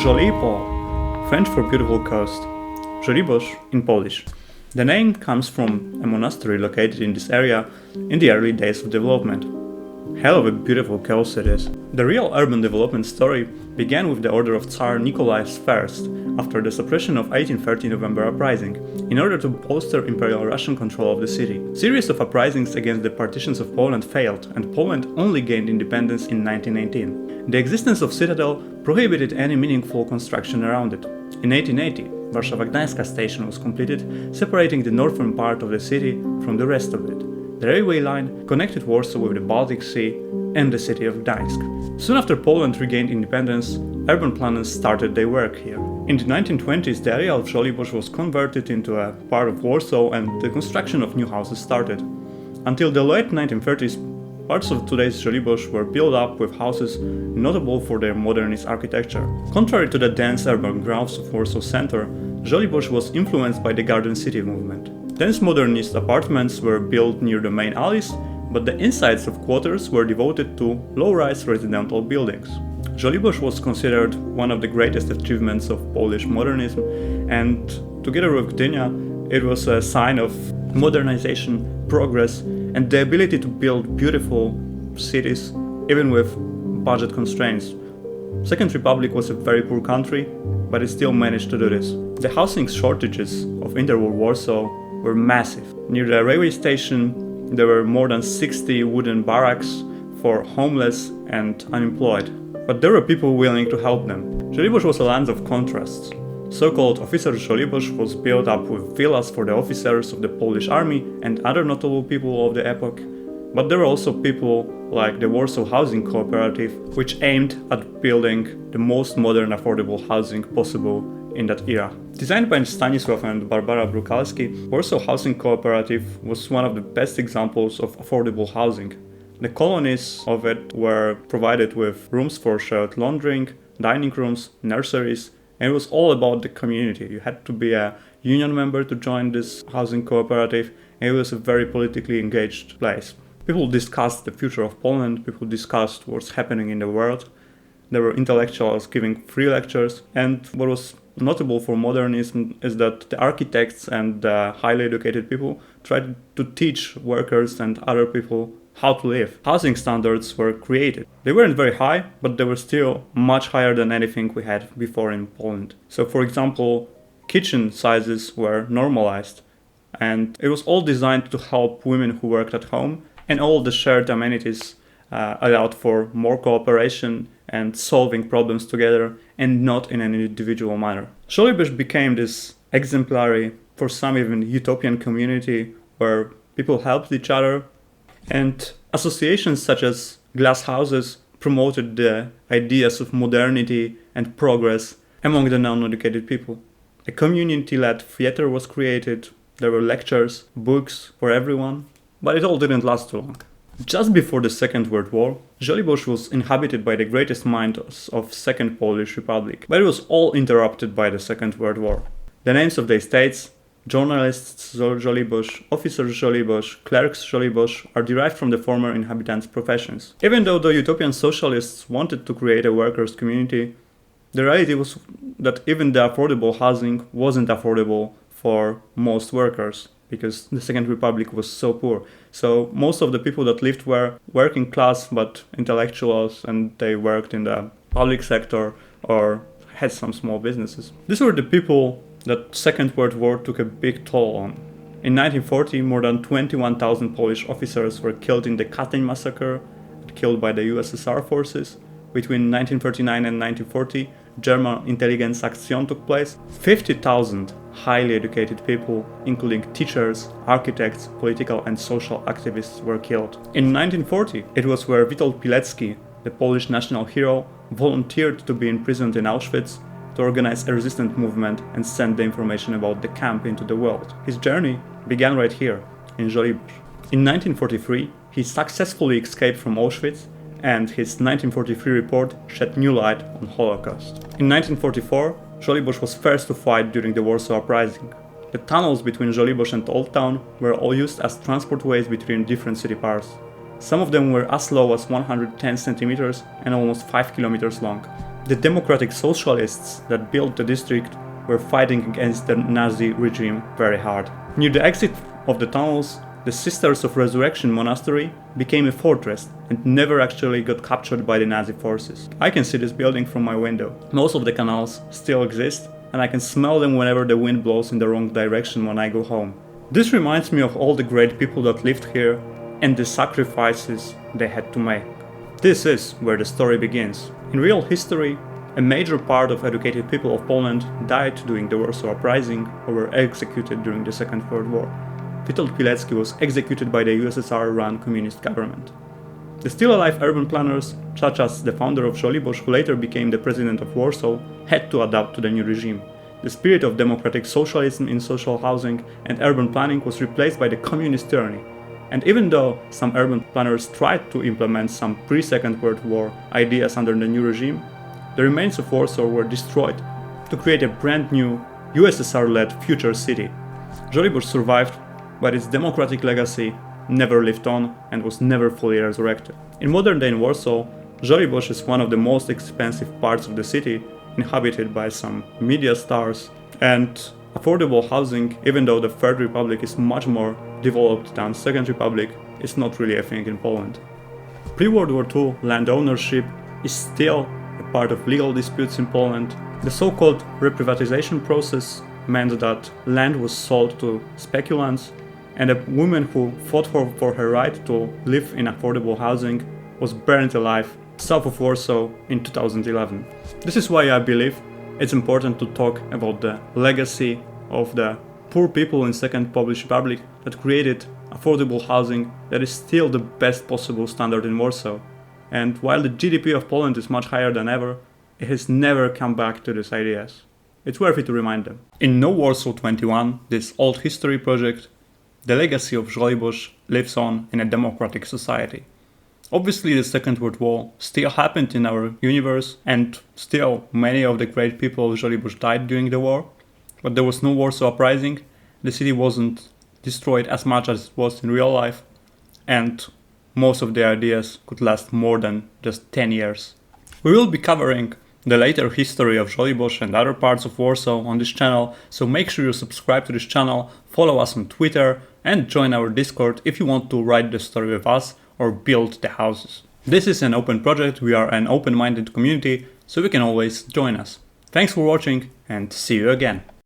Żoliborz, French for beautiful coast. Żoliborz in Polish. The name comes from a monastery located in this area in the early days of development. Hell of a beautiful coast it is. The real urban development story began with the order of Tsar Nikolai I after the suppression of 1830 November uprising, in order to bolster Imperial Russian control of the city. Series of uprisings against the partitions of Poland failed, and Poland only gained independence in 1918. The existence of citadel prohibited any meaningful construction around it. In 1880, Warszawa station was completed, separating the northern part of the city from the rest of it. The railway line connected Warsaw with the Baltic Sea and the city of Gdańsk. Soon after Poland regained independence, urban planners started their work here. In the 1920s, the area of Żoliborz was converted into a part of Warsaw and the construction of new houses started. Until the late 1930s, parts of today's Żoliborz were built up with houses notable for their modernist architecture. Contrary to the dense urban growth of Warsaw center, Żoliborz was influenced by the Garden City movement. Dense modernist apartments were built near the main alleys, but the insides of quarters were devoted to low-rise residential buildings. Żoliborz was considered one of the greatest achievements of Polish modernism, and together with Gdynia, it was a sign of modernization, progress, and the ability to build beautiful cities even with budget constraints. Second Republic was a very poor country, but it still managed to do this. The housing shortages of interwar Warsaw were massive. Near the railway station, there were more than 60 wooden barracks for homeless and unemployed. But there were people willing to help them. Żoliborz was a land of contrasts. So-called Officer Żoliborz was built up with villas for the officers of the Polish army and other notable people of the epoch. But there were also people like the Warsaw Housing Cooperative, which aimed at building the most modern affordable housing possible in that era. Designed by Stanisław and Barbara Brukalski, Warsaw Housing Cooperative was one of the best examples of affordable housing. The colonies of it were provided with rooms for shared laundering, dining rooms, nurseries, and it was all about the community. You had to be a union member to join this housing cooperative, and it was a very politically engaged place. People discussed the future of Poland, people discussed what's happening in the world. There were intellectuals giving free lectures, and what was notable for modernism is that the architects and the highly educated people tried to teach workers and other people how to live. Housing standards were created. They weren't very high, but they were still much higher than anything we had before in Poland. So for example, kitchen sizes were normalized, and it was all designed to help women who worked at home, and all the shared amenities allowed for more cooperation and solving problems together and not in an individual manner. Żoliborz became this exemplary, for some even utopian community where people helped each other, and associations such as glass houses promoted the ideas of modernity and progress among the non-educated people. A community-led theater was created, there were lectures, books for everyone, but it all didn't last too long. Just before the Second World War, Żoliborz was inhabited by the greatest minds of Second Polish Republic, but it was all interrupted by the Second World War. The names of the estates, journalists Żoliborz, officers Żoliborz, clerks Żoliborz, are derived from the former inhabitants' professions. Even though the utopian socialists wanted to create a workers' community, the reality was that even the affordable housing wasn't affordable for most workers, because the Second Republic was so poor. So most of the people that lived were working class but intellectuals, and they worked in the public sector or had some small businesses. These were the people that Second World War took a big toll on. In 1940, more than 21,000 Polish officers were killed in the Katyn massacre, killed by the USSR forces. Between 1939 and 1940, German intelligence action took place. 50,000 highly educated people, including teachers, architects, political and social activists, were killed. In 1940, it was where Witold Pilecki, the Polish national hero, volunteered to be imprisoned in Auschwitz to organize a resistance movement and send the information about the camp into the world. His journey began right here, in Żoliborz. In 1943, he successfully escaped from Auschwitz, and his 1943 report shed new light on Holocaust. In 1944, Żoliborz was first to fight during the Warsaw Uprising. The tunnels between Żoliborz and Old Town were all used as transport ways between different city parts. Some of them were as low as 110 centimeters and almost 5 kilometers long. The democratic socialists that built the district were fighting against the Nazi regime very hard. Near the exit of the tunnels, the Sisters of Resurrection monastery became a fortress and never actually got captured by the Nazi forces. I can see this building from my window. Most of the canals still exist, and I can smell them whenever the wind blows in the wrong direction when I go home. This reminds me of all the great people that lived here and the sacrifices they had to make. This is where the story begins. In real history, a major part of educated people of Poland died during the Warsaw Uprising or were executed during the Second World War. Witold Pilecki was executed by the USSR-run communist government. The still-alive urban planners, such as the founder of Żoliborz, who later became the president of Warsaw, had to adapt to the new regime. The spirit of democratic socialism in social housing and urban planning was replaced by the communist tyranny. And even though some urban planners tried to implement some pre-Second World War ideas under the new regime, the remains of Warsaw were destroyed to create a brand new USSR-led future city. Żoliborz survived, but its democratic legacy never lived on and was never fully resurrected. In modern day in Warsaw, Żoliborz is one of the most expensive parts of the city, inhabited by some media stars, and affordable housing, even though the Third Republic is much more developed than Second Republic, is not really a thing in Poland. Pre-World War II land ownership is still a part of legal disputes in Poland. The so-called reprivatization process meant that land was sold to speculants, and a woman who fought for her right to live in affordable housing was burned alive south of Warsaw in 2011. This is why I believe it's important to talk about the legacy of the poor people in Second Polish Republic that created affordable housing that is still the best possible standard in Warsaw. And while the GDP of Poland is much higher than ever, it has never come back to these ideas. It's worth it to remind them. In No Warsaw 21, this old history project, the legacy of Żoliborz lives on in a democratic society. Obviously, the Second World War still happened in our universe, and still many of the great people of Żoliborz died during the war, but there was no Warsaw Uprising, the city wasn't destroyed as much as it was in real life, and most of the ideas could last more than just 10 years. We will be covering the later history of Żoliborz and other parts of Warsaw on this channel, so make sure you subscribe to this channel, follow us on Twitter, and join our Discord if you want to write the story with us or build the houses. This is an open project, we are an open-minded community, so you can always join us. Thanks for watching and see you again.